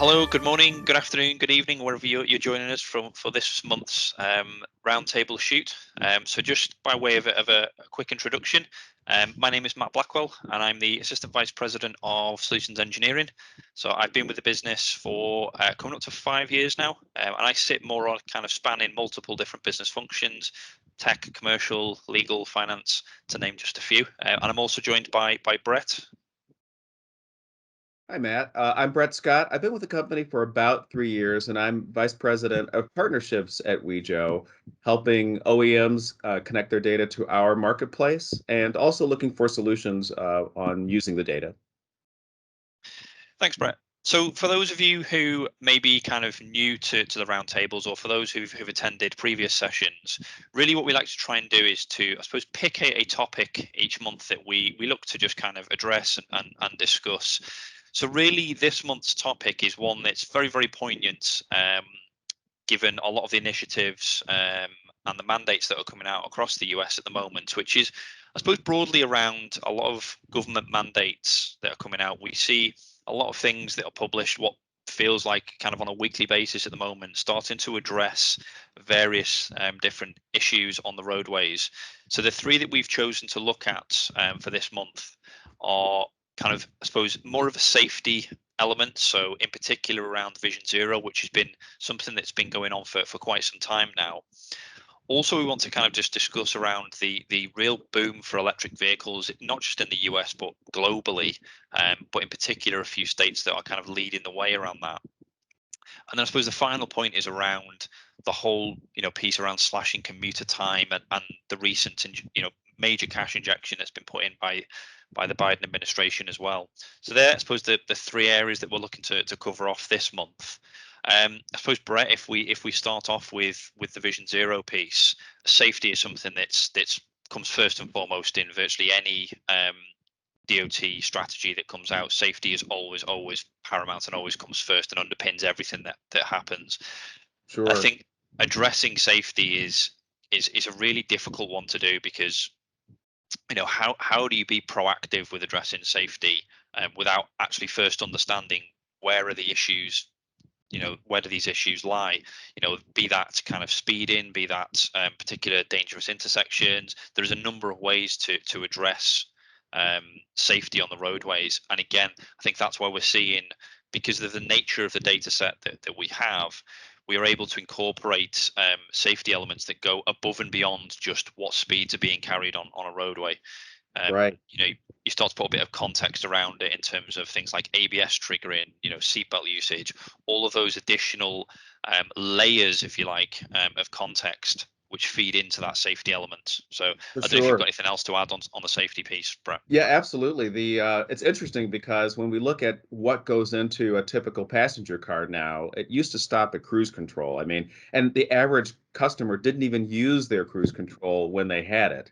Hello, good morning, good afternoon, good evening, wherever you're joining us from for this month's roundtable shoot. So just by way of a quick introduction, my name is Matt Blackwell and I'm the Assistant Vice President of Solutions Engineering. So I've been with the business for coming up to 5 years now, and I sit more on kind of spanning multiple different business functions, tech, commercial, legal, finance, to name just a few. And I'm also joined by Brett. Hi, Matt. I'm Bret Scott. I've been with the company for about 3 years, and I'm Vice President of Partnerships at Wejo, helping OEMs connect their data to our marketplace and also looking for solutions on using the data. Thanks, Brett. So, for those of you who may be kind of new to the roundtables, or for those who've attended previous sessions, really what we like to try and do is to, I suppose, pick a topic each month that we look to just kind of address and discuss. So, really, this month's topic is one that's very, very poignant, given a lot of the initiatives and the mandates that are coming out across the US at the moment, which is, I suppose, broadly around a lot of government mandates that are coming out. We see a lot of things that are published, what feels like kind of on a weekly basis at the moment, starting to address various different issues on the roadways. So the three that we've chosen to look at for this month are kind of, I suppose, more of a safety element. So in particular around Vision Zero, which has been something that's been going on for quite some time now. Also, we want to kind of just discuss around the real boom for electric vehicles, not just in the US, but globally, but in particular, a few states that are kind of leading the way around that. And then I suppose the final point is around the whole, piece around slashing commuter time and the recent, major cash injection that's been put in by the Biden administration as well. So there, I suppose the three areas that we're looking to cover off this month. I suppose, Brett, if we start off with the Vision Zero piece, safety is something that's comes first and foremost in virtually any DOT strategy that comes out. Safety is always paramount and always comes first and underpins everything that happens. I Sure. think addressing safety is a really difficult one to do because how do you be proactive with addressing safety without actually first understanding where are the issues, where do these issues lie, be that kind of speeding, be that particular dangerous intersections. There's a number of ways to address safety on the roadways, and again, I think that's why we're seeing, because of the nature of the data set that we have, we are able to incorporate safety elements that go above and beyond just what speeds are being carried on a roadway. Right. You start to put a bit of context around it in terms of things like ABS triggering, seatbelt usage, all of those additional layers, if you like, of context, which feed into that safety element. So I For don't know if you've got sure. anything else to add on the safety piece, Brett. Yeah, absolutely. It's interesting because when we look at what goes into a typical passenger car now, it used to stop at cruise control. I mean, and the average customer didn't even use their cruise control when they had it,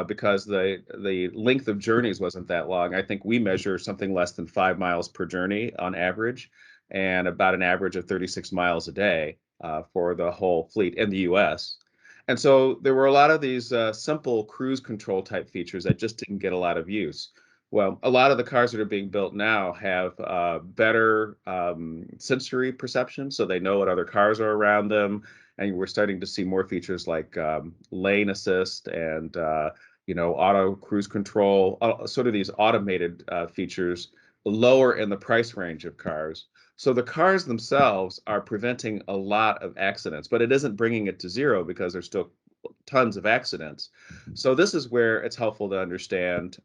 because the length of journeys wasn't that long. I think we measure something less than 5 miles per journey on average, and about an average of 36 miles a day for the whole fleet in the U.S. And so there were a lot of these simple cruise control type features that just didn't get a lot of use. Well, a lot of the cars that are being built now have better sensory perception, so they know what other cars are around them. And we're starting to see more features like lane assist and auto cruise control, sort of these automated features lower in the price range of cars. So the cars themselves are preventing a lot of accidents, but it isn't bringing it to zero because there's still tons of accidents. So this is where it's helpful to understand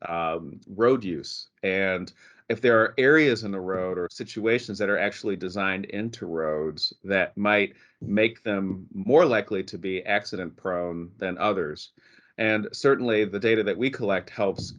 road use, and if there are areas in the road or situations that are actually designed into roads that might make them more likely to be accident prone than others. And certainly the data that we collect helps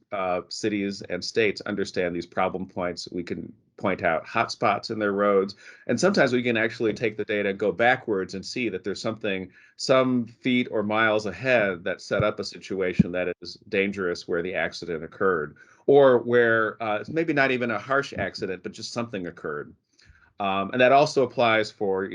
cities and states understand these problem points. We can point out hotspots in their roads. And sometimes we can actually take the data, go backwards, and see that there's something some feet or miles ahead that set up a situation that is dangerous where the accident occurred, or where it's maybe not even a harsh accident, but just something occurred. And that also applies for,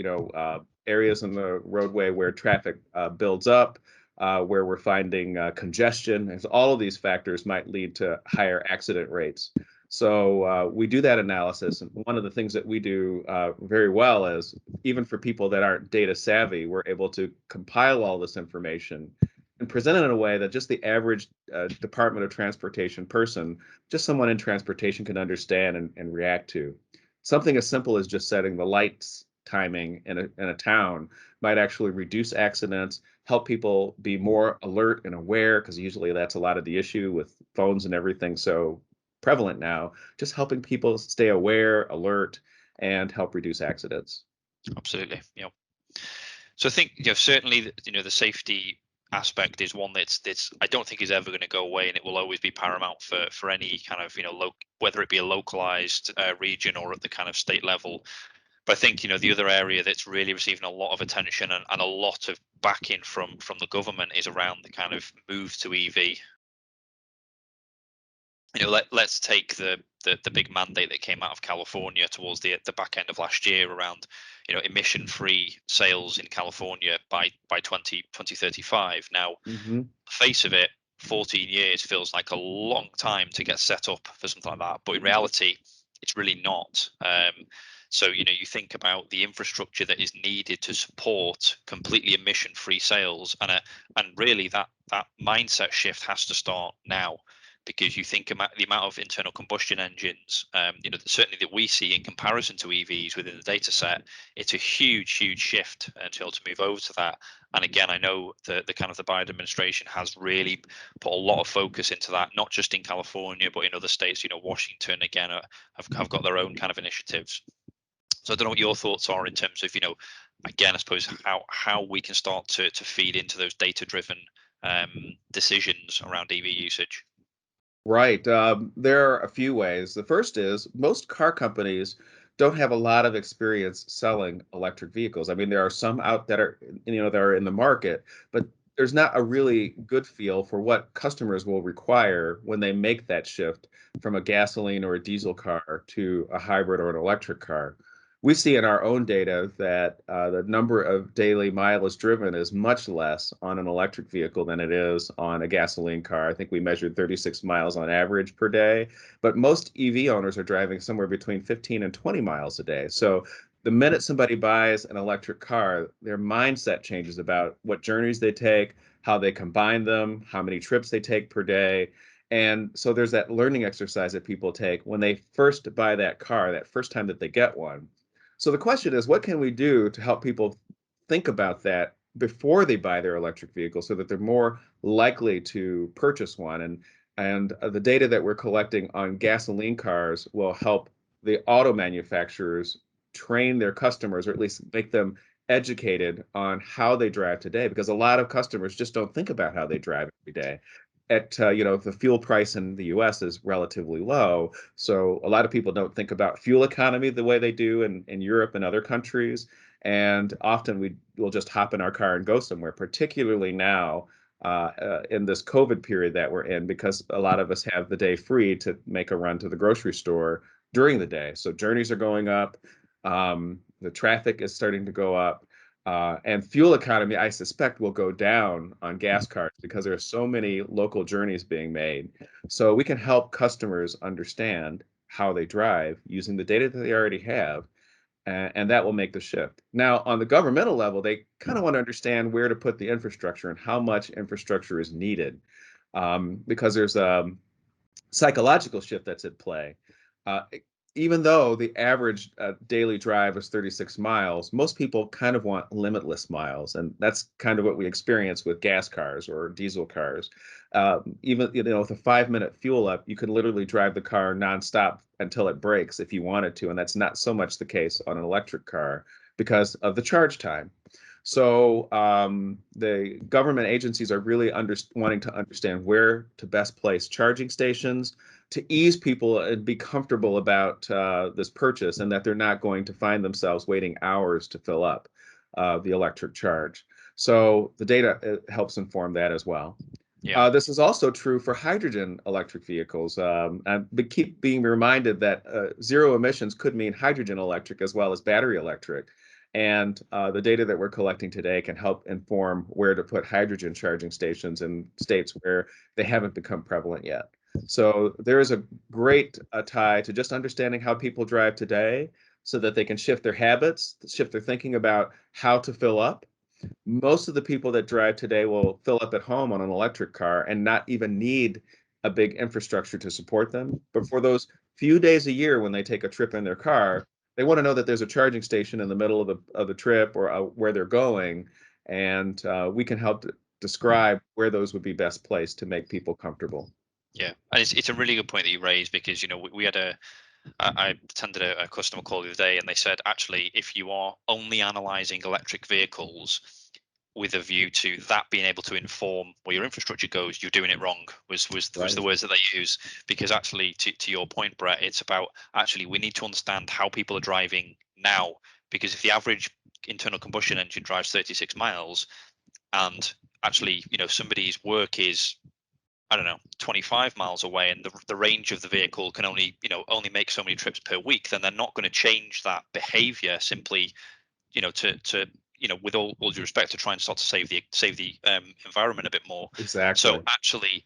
areas in the roadway where traffic builds up, where we're finding congestion. And so all of these factors might lead to higher accident rates. So we do that analysis, and one of the things that we do very well is, even for people that aren't data savvy, we're able to compile all this information and present it in a way that just the average Department of Transportation person, just someone in transportation, can understand and react to. Something as simple as just setting the lights timing in a town might actually reduce accidents, help people be more alert and aware, because usually that's a lot of the issue with phones and everything so prevalent now, just helping people stay aware, alert, and help reduce accidents. Absolutely. So I think, certainly, the safety aspect is one that's I don't think is ever going to go away, and it will always be paramount for any kind of, whether it be a localized region or at the kind of state level. But I think, the other area that's really receiving a lot of attention and a lot of backing from the government is around the kind of move to EV. Let's take the big mandate that came out of California towards the back end of last year around, emission free sales in California by 2035. Now, Hmm. the face of it, 14 years feels like a long time to get set up for something like that, but in reality, it's really not. So, you think about the infrastructure that is needed to support completely emission-free sales, and really that mindset shift has to start now, because you think about the amount of internal combustion engines, certainly that we see in comparison to EVs within the data set. It's a huge shift until to move over to that. And again, I know the kind of the Biden administration has really put a lot of focus into that, not just in California, but in other states. Washington again have got their own kind of initiatives. So I don't know what your thoughts are in terms of, again, I suppose how we can start to feed into those data-driven decisions around EV usage. Right. There are a few ways. The first is most car companies don't have a lot of experience selling electric vehicles. I mean, there are some out that are, that are in the market, but there's not a really good feel for what customers will require when they make that shift from a gasoline or a diesel car to a hybrid or an electric car. We see in our own data that the number of daily mileage driven is much less on an electric vehicle than it is on a gasoline car. I think we measured 36 miles on average per day, but most EV owners are driving somewhere between 15 and 20 miles a day. So the minute somebody buys an electric car, their mindset changes about what journeys they take, how they combine them, how many trips they take per day. And so there's that learning exercise that people take when they first buy that car, that first time that they get one. So the question is, what can we do to help people think about that before they buy their electric vehicle so that they're more likely to purchase one? And the data that we're collecting on gasoline cars will help the auto manufacturers train their customers, or at least make them educated on how they drive today, because a lot of customers just don't think about how they drive every day. The fuel price in the US is relatively low, so a lot of people don't think about fuel economy the way they do in Europe and other countries. And often we will just hop in our car and go somewhere, particularly now in this COVID period that we're in, because a lot of us have the day free to make a run to the grocery store during the day. So journeys are going up, the traffic is starting to go up. And fuel economy, I suspect, will go down on gas cars because there are so many local journeys being made. So we can help customers understand how they drive using the data that they already have, and that will make the shift. Now, on the governmental level, they kind of want to understand where to put the infrastructure and how much infrastructure is needed, because there's a psychological shift that's at play. Uh, Even though the average daily drive is 36 miles, most people kind of want limitless miles, and that's kind of what we experience with gas cars or diesel cars. Even with a 5-minute fuel up, you could literally drive the car nonstop until it breaks if you wanted to, and that's not so much the case on an electric car because of the charge time. So the government agencies are really wanting to understand where to best place charging stations to ease people and be comfortable about this purchase, and that they're not going to find themselves waiting hours to fill up the electric charge. So the data helps inform that as well. Yeah. This is also true for hydrogen electric vehicles. And we keep being reminded that zero emissions could mean hydrogen electric as well as battery electric. And the data that we're collecting today can help inform where to put hydrogen charging stations in states where they haven't become prevalent yet. So there is a great tie to just understanding how people drive today so that they can shift their habits, shift their thinking about how to fill up. Most of the people that drive today will fill up at home on an electric car and not even need a big infrastructure to support them. But for those few days a year when they take a trip in their car, they want to know that there's a charging station in the middle of the trip or where they're going, and we can help describe where those would be best placed to make people comfortable. Yeah, and it's a really good point that you raised, because we had I attended a customer call the other day, and they said, actually, if you are only analyzing electric vehicles with a view to that being able to inform where your infrastructure goes, you're doing it wrong. Was the Right. words that they use. Because actually, to your point, Brett, it's about, actually, we need to understand how people are driving now. Because if the average internal combustion engine drives 36 miles, and actually, somebody's work is, I don't know, 25 miles away, and the range of the vehicle can only make so many trips per week, then they're not going to change that behavior simply, with all due respect, to try and start to save the environment a bit more. So Exactly. actually,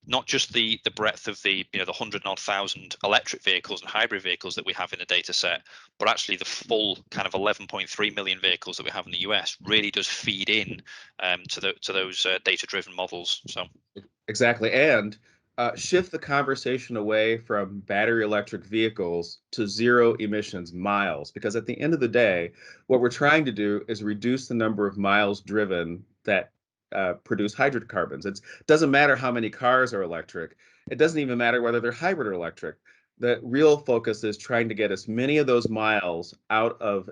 not just the breadth of the 100 and odd thousand electric vehicles and hybrid vehicles that we have in the data set, but actually the full kind of 11.3 million vehicles that we have in the US really does feed in to those data driven models. So Exactly. And shift the conversation away from battery electric vehicles to zero emissions miles. Because at the end of the day, what we're trying to do is reduce the number of miles driven that produce hydrocarbons. It doesn't matter how many cars are electric, it doesn't even matter whether they're hybrid or electric. The real focus is trying to get as many of those miles out of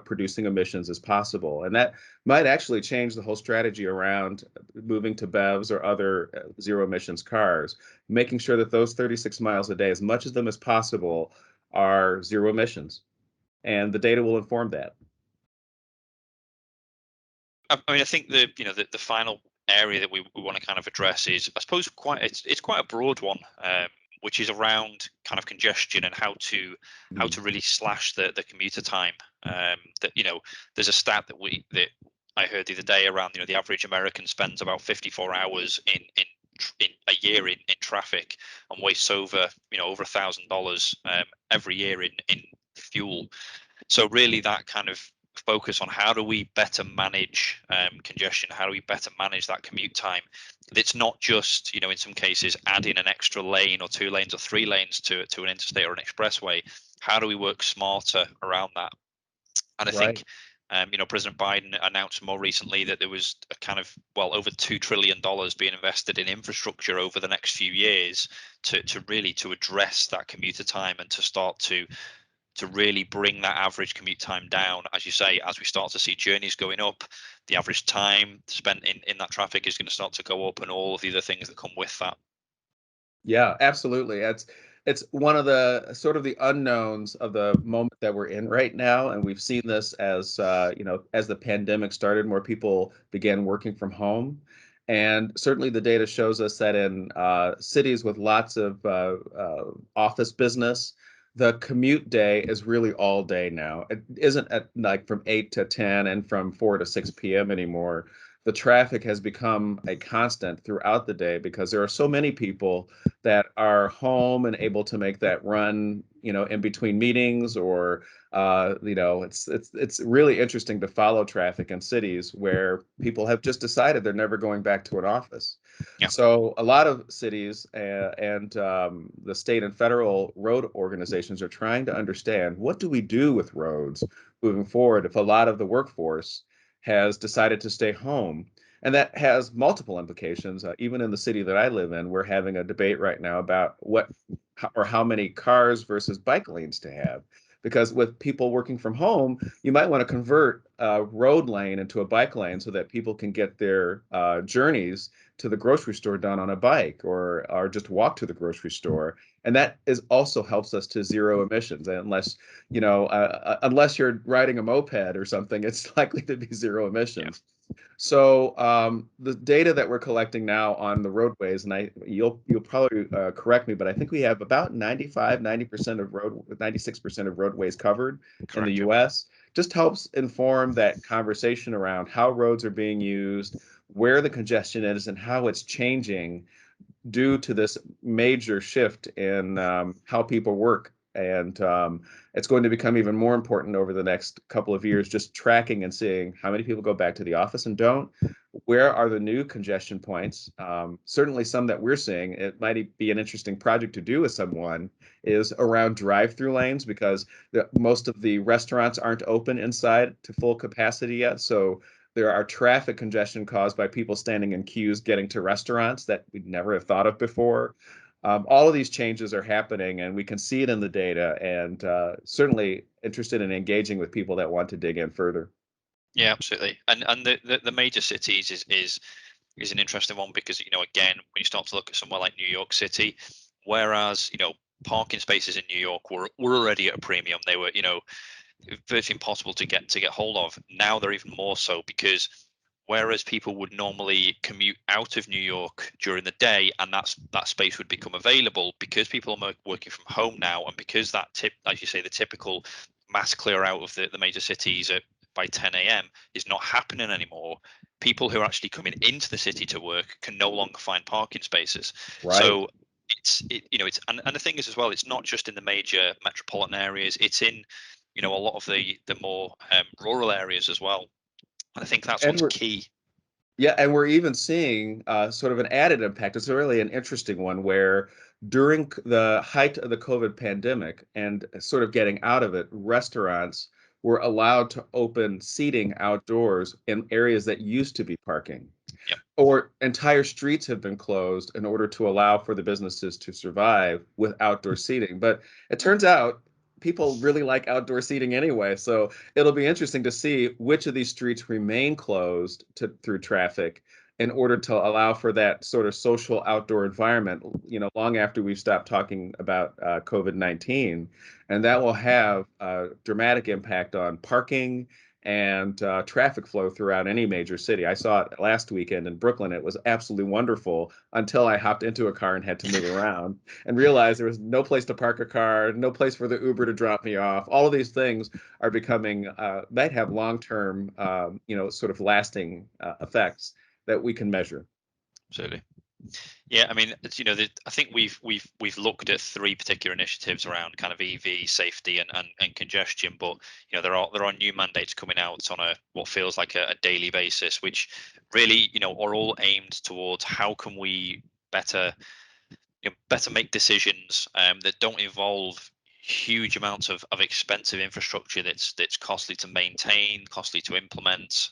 producing emissions as possible. And that might actually change the whole strategy around moving to BEVs or other zero emissions cars, making sure that those 36 miles a day, as much of them as possible, are zero emissions. And the data will inform that. I mean, I think the final area that we want to kind of address is, I suppose, it's quite a broad one, which is around kind of congestion and how to really slash the commuter time. That there's a stat that I heard the other day around, the average American spends about 54 hours in a year in traffic, and wastes over $1,000 every year in fuel. So really, that kind of focus on how do we better manage congestion, how do we better manage that commute time. It's not just, in some cases, adding an extra lane or 2 lanes or 3 lanes to an interstate or an expressway. How do we work smarter around that? And I Right. think, President Biden announced more recently that there was a kind of, well, over $2 trillion being invested in infrastructure over the next few years to really to address that commuter time, and to start to really bring that average commute time down. As you say, as we start to see journeys going up, the average time spent in that traffic is going to start to go up, and all of the other things that come with that. Yeah, absolutely. It's one of the sort of the unknowns of the moment that we're in right now, and we've seen this as as the pandemic started, more people began working from home, and certainly the data shows us that in cities with lots of office business, the commute day is really all day now. It isn't at like from 8 to 10 and from 4 to 6 p.m. anymore. The traffic has become a constant throughout the day because there are so many people that are home and able to make that run, in between meetings or, it's really interesting to follow traffic in cities where people have just decided they're never going back to an office. Yeah. So a lot of cities and the state and federal road organizations are trying to understand, what do we do with roads moving forward if a lot of the workforce has decided to stay home? And that has multiple implications. Even in the city that I live in, we're having a debate right now about how many cars versus bike lanes to have. Because with people working from home, you might want to convert a road lane into a bike lane so that people can get their journeys to the grocery store done on a bike, or just walk to the grocery store. And that is also helps us to zero emissions. Unless you're riding a moped or something, it's likely to be zero Yeah. emissions. So the data that we're collecting now on the roadways, and you'll probably correct me, but I think we have about 90% of 96% of roadways covered in the Correct. Yeah. U.S. Just helps inform that conversation around how roads are being used, where the congestion is, and how it's changing due to this major shift in how people work. And it's going to become even more important over the next couple of years, just tracking and seeing how many people go back to the office and don't. Where are the new congestion points? Certainly some that we're seeing. It might be an interesting project to do with someone is around drive-through lanes because most of the restaurants aren't open inside to full capacity yet. So there are traffic congestion caused by people standing in queues getting to restaurants that we'd never have thought of before. All of these changes are happening, and we can see it in the data. And certainly interested in engaging with people that want to dig in further. Yeah, absolutely. And the major cities is an interesting one because again when you start to look at somewhere like New York City, whereas parking spaces in New York were already at a premium. They were virtually impossible to get hold of. Now they're even more so because whereas people would normally commute out of New York during the day and that space would become available because people are working from home now, and because that as you say, the typical mass clear out of the major cities by 10 a.m. is not happening anymore. People who are actually coming into the city to work can no longer find parking spaces. Right. So it's and the thing is as well, it's not just in the major metropolitan areas, it's in a lot of the more rural areas as well. And I think that's And what's we're key. Yeah, and we're even seeing sort of an added impact. It's really an interesting one where during the height of the COVID pandemic and sort of getting out of it, restaurants were allowed to open seating outdoors in areas that used to be parking, Yep. or entire streets have been closed in order to allow for the businesses to survive with outdoor seating. But it turns out people really like outdoor seating anyway. So it'll be interesting to see which of these streets remain closed through traffic in order to allow for that sort of social outdoor environment, long after we've stopped talking about COVID-19. And that will have a dramatic impact on parking and traffic flow throughout any major city. I saw it last weekend in Brooklyn. It was absolutely wonderful until I hopped into a car and had to move around and realized there was no place to park a car, no place for the Uber to drop me off. All of these things are becoming, might have long-term, sort of lasting effects that we can measure. Absolutely. Yeah, I mean, it's, I think we've looked at three particular initiatives around kind of EV safety and congestion, but there are new mandates coming out on a what feels like a daily basis, which really are all aimed towards how can we better better make decisions that don't involve huge amounts of expensive infrastructure that's costly to maintain, costly to implement,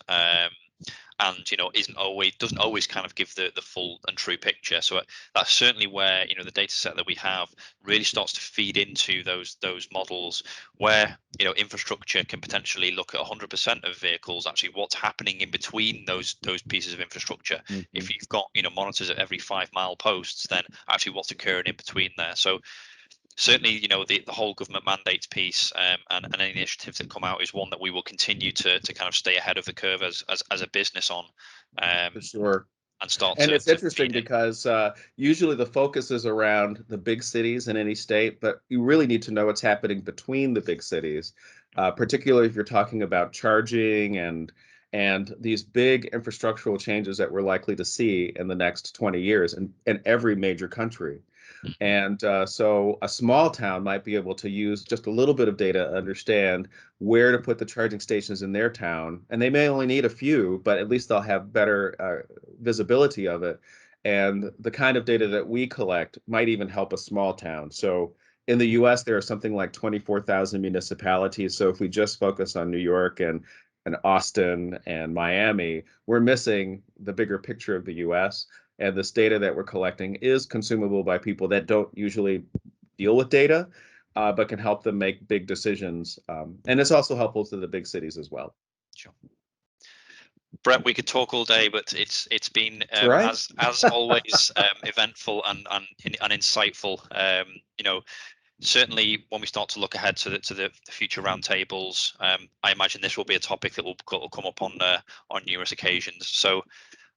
and isn't always doesn't always kind of give the full and true picture. So that's certainly where the data set that we have really starts to feed into those models where infrastructure can potentially look at 100% of vehicles, actually what's happening in between those pieces of infrastructure. Mhm. If you've got monitors at every 5 mile posts, then actually what's occurring in between there. So certainly the whole government mandates piece, and any initiatives that come out is one that we will continue to kind of stay ahead of the curve as a business on, um, For sure. and start And it's to feed interesting in. because usually the focus is around the big cities in any state, but you really need to know what's happening between the big cities, particularly if you're talking about charging and these big infrastructural changes that we're likely to see in the next 20 years in every major country. And so a small town might be able to use just a little bit of data to understand where to put the charging stations in their town. And they may only need a few, but at least they'll have better visibility of it. And the kind of data that we collect might even help a small town. So in the US, there are something like 24,000 municipalities. So if we just focus on New York and Austin and Miami, we're missing the bigger picture of the US. And this data that we're collecting is consumable by people that don't usually deal with data, but can help them make big decisions. And it's also helpful to the big cities as well. Sure. Brett, we could talk all day, but it's been That's right. as always eventful and insightful. Certainly when we start to look ahead to the future roundtables, I imagine this will be a topic that will come up on numerous occasions. So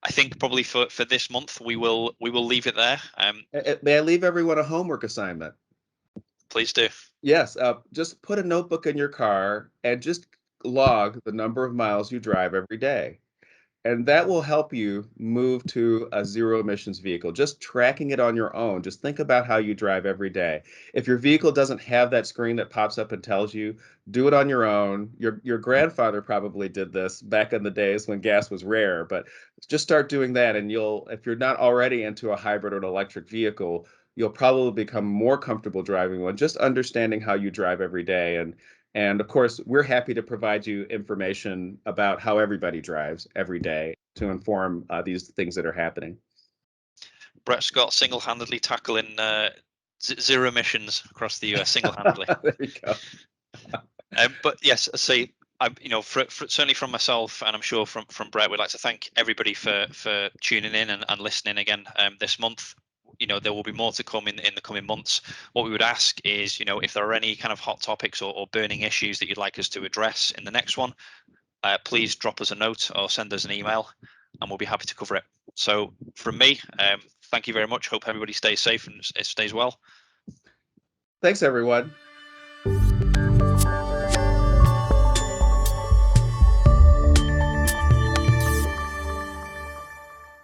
I think probably for this month we will leave it there. May I leave everyone a homework assignment? Please do. Yes, just put a notebook in your car and just log the number of miles you drive every day. And that will help you move to a zero emissions vehicle. Just tracking it on your own. Just think about how you drive every day. If your vehicle doesn't have that screen that pops up and tells you, do it on your own. Your grandfather probably did this back in the days when gas was rare, but just start doing that and you'll, if you're not already into a hybrid or an electric vehicle, you'll probably become more comfortable driving one, just understanding how you drive every day. And of course, we're happy to provide you information about how everybody drives every day to inform these things that are happening. Bret Scott single-handedly tackling zero emissions across the US single-handedly. There you go. But yes, I say, certainly from myself, and I'm sure from Bret, we'd like to thank everybody for tuning in and listening again this month. There will be more to come in the coming months. What we would ask is, if there are any kind of hot topics or burning issues that you'd like us to address in the next one, please drop us a note or send us an email, and we'll be happy to cover it. So from me, thank you very much. Hope everybody stays safe and stays well. Thanks, everyone.